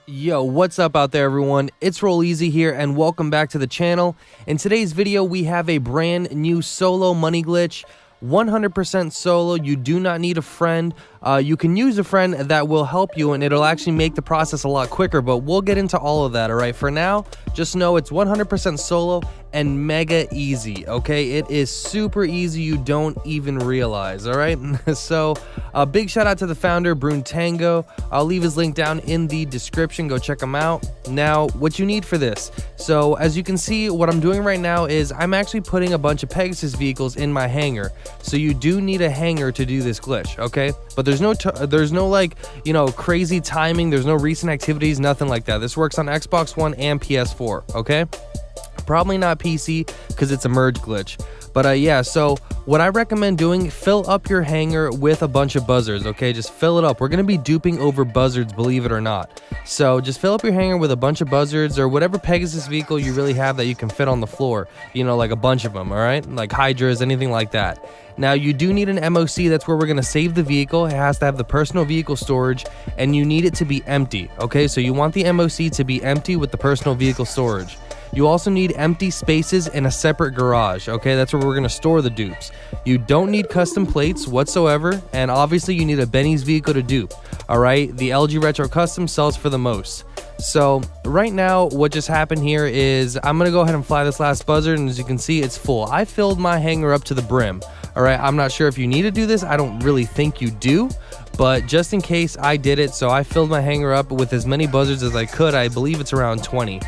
Yo, what's up out there, everyone? It's Roll Easy here, and welcome back to the channel. In today's video, we have a brand new solo money glitch, 100% solo. You do not need a friend. You can use a friend that will help you, and it'll actually make the process a lot quicker, but we'll get into all of that, all right? For now, just know it's 100% solo and mega easy, okay? It is super easy. You don't even realize, all right? So a big shout out to the founder, Brune Tango. I'll leave his link down in the description. Go check him out. Now, what you need for this. So as you can see, what I'm doing right now is I'm actually putting a bunch of Pegasus vehicles in my hangar. So you do need a hangar to do this glitch, okay? But there's no like, you know, crazy timing. There's no recent activities, nothing like that. This works on Xbox One and PS4, okay? Probably not PC because it's a merge glitch. But yeah, so what I recommend doing, fill up your hangar with a bunch of buzzards, okay? Just fill it up. We're going to be duping over buzzards, believe it or not. So just fill up your hangar with a bunch of buzzards or whatever Pegasus vehicle you really have that you can fit on the floor. You know, like a bunch of them, all right? Like Hydras, anything like that. Now, you do need an MOC. That's where we're going to save the vehicle. It has to have the personal vehicle storage, and you need it to be empty, okay? So you want the MOC to be empty with the personal vehicle storage. You also need empty spaces in a separate garage, okay? That's where we're going to store the dupes. You don't need custom plates whatsoever, and obviously you need a Benny's vehicle to dupe, all right? The LG Retro Custom sells for the most. So right now, what just happened here is I'm going to go ahead and fly this last buzzard, and as you can see, it's full. I filled my hangar up to the brim, all right? I'm not sure if you need to do this. I don't really think you do, but just in case, I did it. So I filled my hangar up with as many buzzards as I could. I believe it's around 20.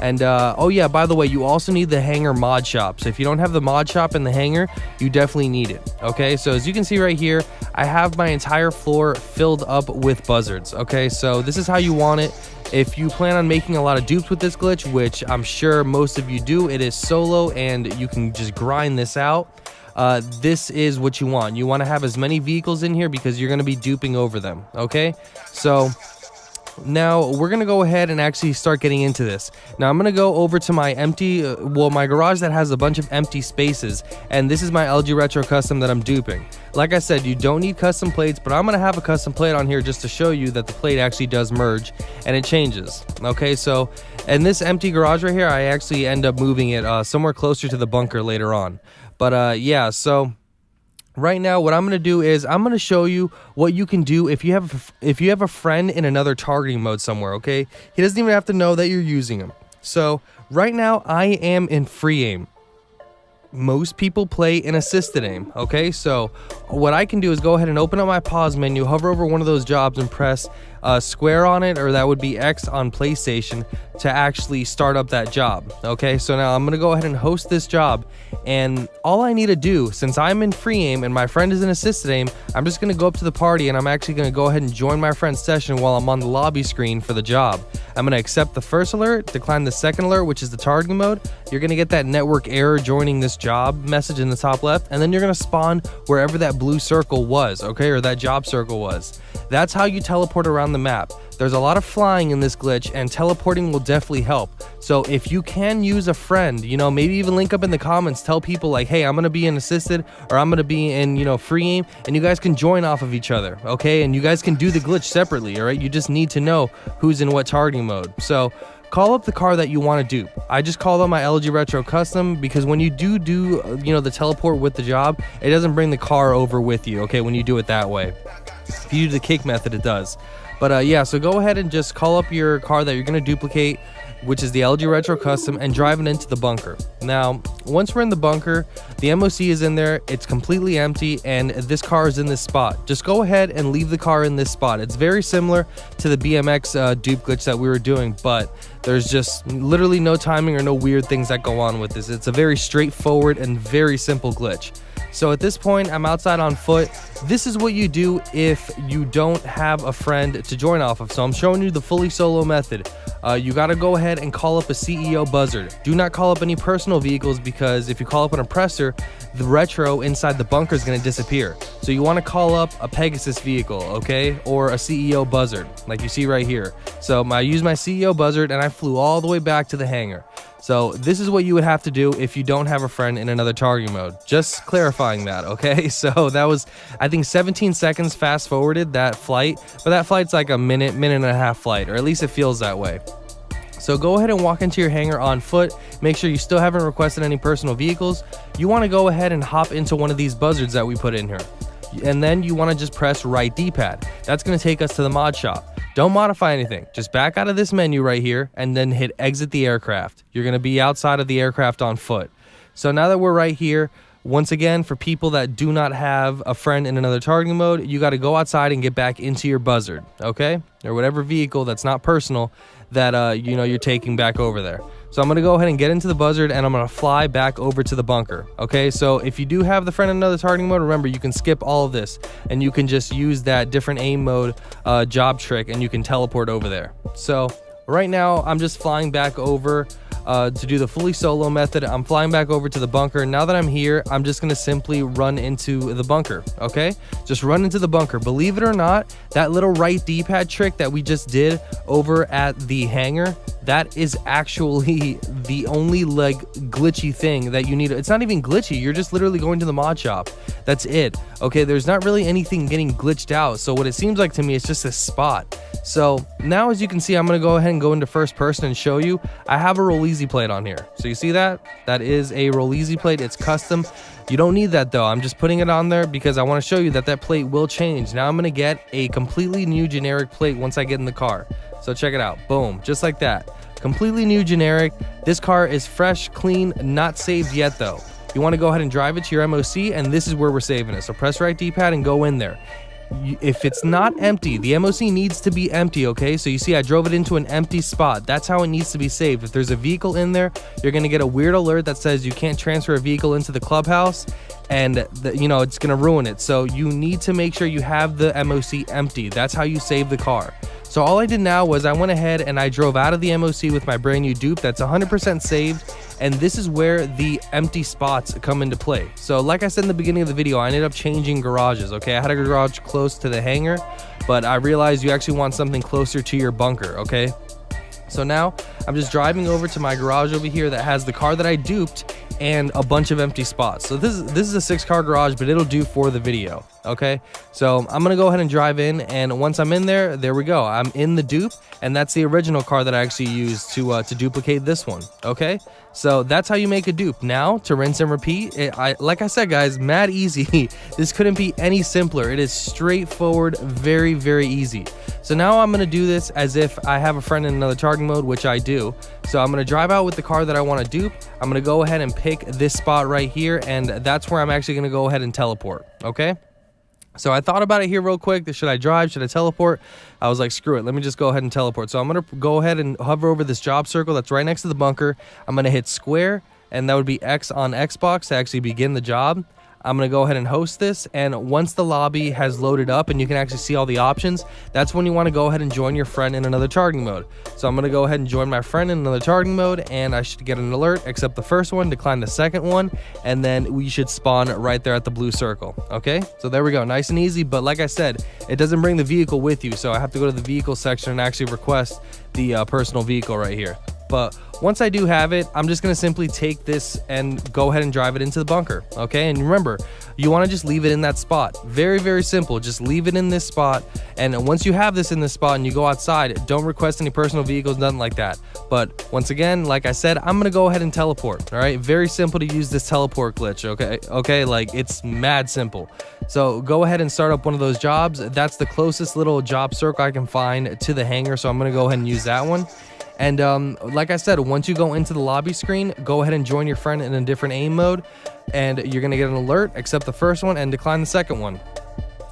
And oh yeah, by the way, you also need the hangar mod shop. So if you don't have the mod shop in the hangar, you definitely need it, okay? So as you can see right here, I have my entire floor filled up with buzzards, okay? So this is how you want it. If you plan on making a lot of dupes with this glitch, which I'm sure most of you do, it is solo and you can just grind this out. This is what you want. You want to have as many vehicles in here because you're going to be duping over them, okay? So now we're gonna go ahead and actually start getting into this. Now I'm gonna go over to my my garage that has a bunch of empty spaces, and this is my LG Retro Custom that I'm duping. Like I said, you don't need custom plates, but I'm gonna have a custom plate on here just to show you that the plate actually does merge and it changes, okay? So in this empty garage right here, I actually end up moving it somewhere closer to the bunker later on. But yeah, so right now, what I'm going to do is I'm going to show you what you can do if you have a friend in another targeting mode somewhere, okay? He doesn't even have to know that you're using him. So right now, I am in free aim. Most people play in assisted aim, okay? So what I can do is go ahead and open up my pause menu, hover over one of those jobs and press square on it, or that would be X on PlayStation, to actually start up that job, okay? So now I'm gonna go ahead and host this job, and all I need to do, since I'm in free aim and my friend is in assisted aim, I'm just gonna go up to the party and I'm actually gonna go ahead and join my friend's session while I'm on the lobby screen for the job. I'm gonna accept the first alert, decline the second alert, which is the targeting mode. You're gonna get that network error joining this job message in the top left, and then you're gonna spawn wherever that blue circle was, okay, or that job circle was. That's how you teleport around the map. There's a lot of flying in this glitch, and teleporting will definitely help. So if you can use a friend, you know, maybe even link up in the comments, tell people like, hey, I'm gonna be in assisted, or I'm gonna be in, you know, free aim, and you guys can join off of each other, okay? And you guys can do the glitch separately, all right? You just need to know who's in what targeting mode. So call up the car that you want to dupe. I just called on my LG Retro Custom because when you do you know, the teleport with the job, it doesn't bring the car over with you, okay, when you do it that way. If you do the kick method, it does. But yeah, so go ahead and just call up your car that you're going to duplicate, which is the LG Retro Custom, and drive it into the bunker. Now, once we're in the bunker, the MOC is in there, it's completely empty, and this car is in this spot. Just go ahead and leave the car in this spot. It's very similar to the BMX dupe glitch that we were doing, but there's just literally no timing or no weird things that go on with this. It's a very straightforward and very simple glitch. So at this point, I'm outside on foot. This is what you do if you don't have a friend to join off of. So I'm showing you the fully solo method. You got to go ahead and call up a CEO buzzard. Do not call up any personal vehicles, because if you call up an oppressor, the retro inside the bunker is going to disappear. So you want to call up a Pegasus vehicle, okay? Or a CEO buzzard, like you see right here. So I used my CEO buzzard and I flew all the way back to the hangar. So this is what you would have to do if you don't have a friend in another targeting mode. Just clarifying that, okay? So that was, I think, 17 seconds fast forwarded that flight, but that flight's like a minute and a half flight, or at least it feels that way. So go ahead and walk into your hangar on foot. Make sure you still haven't requested any personal vehicles. You want to go ahead and hop into one of these buzzards that we put in here. And then you want to just press right D-pad. That's going to take us to the mod shop. Don't modify anything. Just back out of this menu right here and then hit exit the aircraft. You're going to be outside of the aircraft on foot. So now that we're right here, once again, for people that do not have a friend in another targeting mode, you got to go outside and get back into your buzzard, okay? Or whatever vehicle that's not personal that you know you're taking back over there. So I'm going to go ahead and get into the buzzard and I'm going to fly back over to the bunker. Okay, so if you do have the friend in another targeting mode, remember you can skip all of this and you can just use that different aim mode job trick and you can teleport over there. So right now I'm just flying back over to do the fully solo method. I'm flying back over to the bunker. Now that I'm here, I'm just going to simply run into the bunker, okay? Just run into the bunker. Believe it or not, that little right D-pad trick that we just did over at the hangar, that is actually the only like glitchy thing that you need. It's not even glitchy. You're just literally going to the mod shop. That's it. Okay, there's not really anything getting glitched out. So what it seems like to me is just a spot. So now, as you can see, I'm going to go ahead and go into first person and show you. I have a Roll Easy plate on here. So you see that? That is a Roll Easy plate. It's custom. You don't need that though. I'm just putting it on there because I want to show you that that plate will change. Now I'm going to get a completely new generic plate once I get in the car. So check it out. Boom. Just like that. Completely new generic. This car is fresh, clean, not saved yet though. You want to go ahead and drive it to your MOC, and this is where we're saving it. So press right D-pad and go in there. If it's not empty, the MOC needs to be empty, okay? So you see I drove it into an empty spot. That's how it needs to be saved. If there's a vehicle in there, you're going to get a weird alert that says you can't transfer a vehicle into the clubhouse, and you know, it's going to ruin it. So you need to make sure you have the MOC empty. That's how you save the car. So all I did now was I went ahead and I drove out of the MOC with my brand new dupe that's 100% saved, and this is where the empty spots come into play. So like I said in the beginning of the video, I ended up changing garages, okay? I had a garage close to the hangar, but I realized you actually want something closer to your bunker, okay? So now I'm just driving over to my garage over here that has the car that I duped and a bunch of empty spots. So this is a 6-car garage, but it'll do for the video, okay? So I'm gonna go ahead and drive in, and once I'm in there, there we go. I'm in the dupe, and that's the original car that I actually used to duplicate this one, okay? So that's how you make a dupe. Now to rinse and repeat, like I said, guys, mad easy. This couldn't be any simpler. It is straightforward, very, very easy. So now I'm gonna do this as if I have a friend in another targeting mode, which I do. So I'm gonna drive out with the car that I want to dupe. I'm gonna go ahead and pick this spot right here, and that's where I'm actually gonna go ahead and teleport, okay? So I thought about it here real quick. Should I drive? Should I teleport? I was like, screw it. Let me just go ahead and teleport. So I'm going to go ahead and hover over this job circle that's right next to the bunker. I'm going to hit square, and that would be X on Xbox to actually begin the job. I'm going to go ahead and host this, and once the lobby has loaded up and you can actually see all the options, that's when you want to go ahead and join your friend in another targeting mode. So I'm going to go ahead and join my friend in another targeting mode, and I should get an alert, accept the first one, decline the second one, and then we should spawn right there at the blue circle. Okay, so there we go, nice and easy. But like I said, it doesn't bring the vehicle with you, so I have to go to the vehicle section and actually request the personal vehicle right here. But once I do have it, I'm just going to simply take this and go ahead and drive it into the bunker, okay? And remember, you want to just leave it in that spot. Very, very simple. Just leave it in this spot, and once you have this in this spot and you go outside, don't request any personal vehicles, nothing like that. But once again, like I said, I'm going to go ahead and teleport, all right? Very simple to use this teleport glitch, okay? Like, it's mad simple. So go ahead and start up one of those jobs. That's the closest little job circle I can find to the hangar, so I'm going to go ahead and use that one. And like I said, once you go into the lobby screen, go ahead and join your friend in a different aim mode, and you're going to get an alert, accept the first one and decline the second one.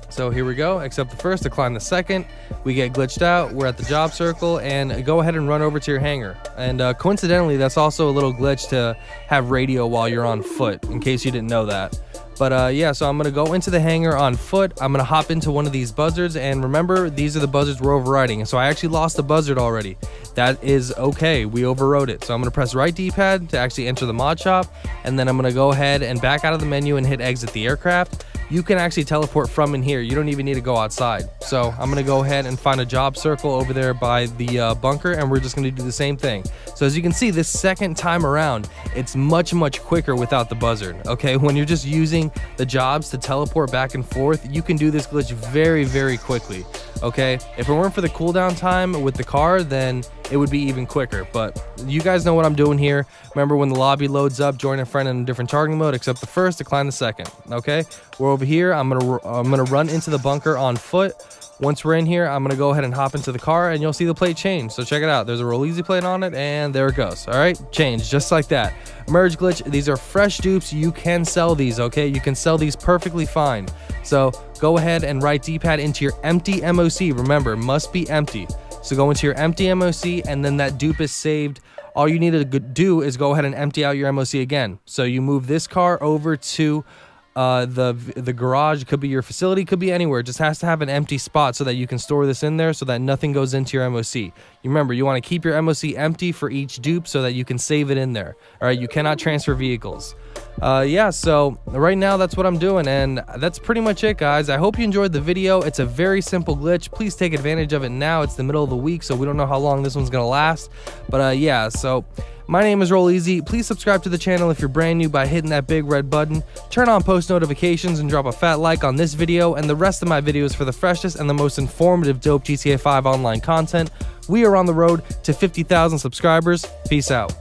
So here we go, accept the first, decline the second. We get glitched out, we're at the job circle, and go ahead and run over to your hangar. And coincidentally, that's also a little glitch to have radio while you're on foot, in case you didn't know that. But yeah, so I'm going to go into the hangar on foot. I'm going to hop into one of these buzzards, and remember, these are the buzzards we're overriding. And so I actually lost the buzzard already. That is okay, we overrode it. So I'm going to press right D-pad to actually enter the mod shop, and then I'm going to go ahead and back out of the menu and hit exit the aircraft. you can actually teleport from in here. You don't even need to go outside. So I'm gonna go ahead and find a job circle over there by the bunker, and we're just gonna do the same thing. So as you can see, this second time around, it's much quicker without the buzzard. Okay, when you're just using the jobs to teleport back and forth, you can do this glitch very quickly. Okay, if it weren't for the cooldown time with the car, then it would be even quicker. But you guys know what I'm doing here. Remember, when the lobby loads up, join a friend in a different targeting mode, accept the first, decline the second. Okay, we're over here. I'm gonna run into the bunker on foot. Once we're in here, I'm gonna go ahead and hop into the car, and you'll see the plate change. So check it out. There's a Roll Easy plate on it, and there it goes. All right, change just like that. Merge glitch. These are fresh dupes. You can sell these. Okay, you can sell these perfectly fine. So go ahead and write D-pad into your empty MOC. Remember, must be empty. So go into your empty MOC, and then that dupe is saved. All you need to do is go ahead and empty out your MOC again. So you move this car over to the garage. It could be your facility, could be anywhere. It just has to have an empty spot so that you can store this in there so that nothing goes into your MOC. You remember, you want to keep your MOC empty for each dupe so that you can save it in there. All right, you cannot transfer vehicles. Yeah, so right now that's what I'm doing, and that's pretty much it, guys. I hope you enjoyed the video. It's a very simple glitch. Please take advantage of it now. It's the middle of the week, so we don't know how long this one's gonna last, but yeah, so my name is Roll Easy. Please subscribe to the channel if you're brand new by hitting that big red button. Turn on post notifications and drop a fat like on this video and the rest of my videos for the freshest and the most informative dope GTA 5 online content. We are on the road to 50,000 subscribers. Peace out.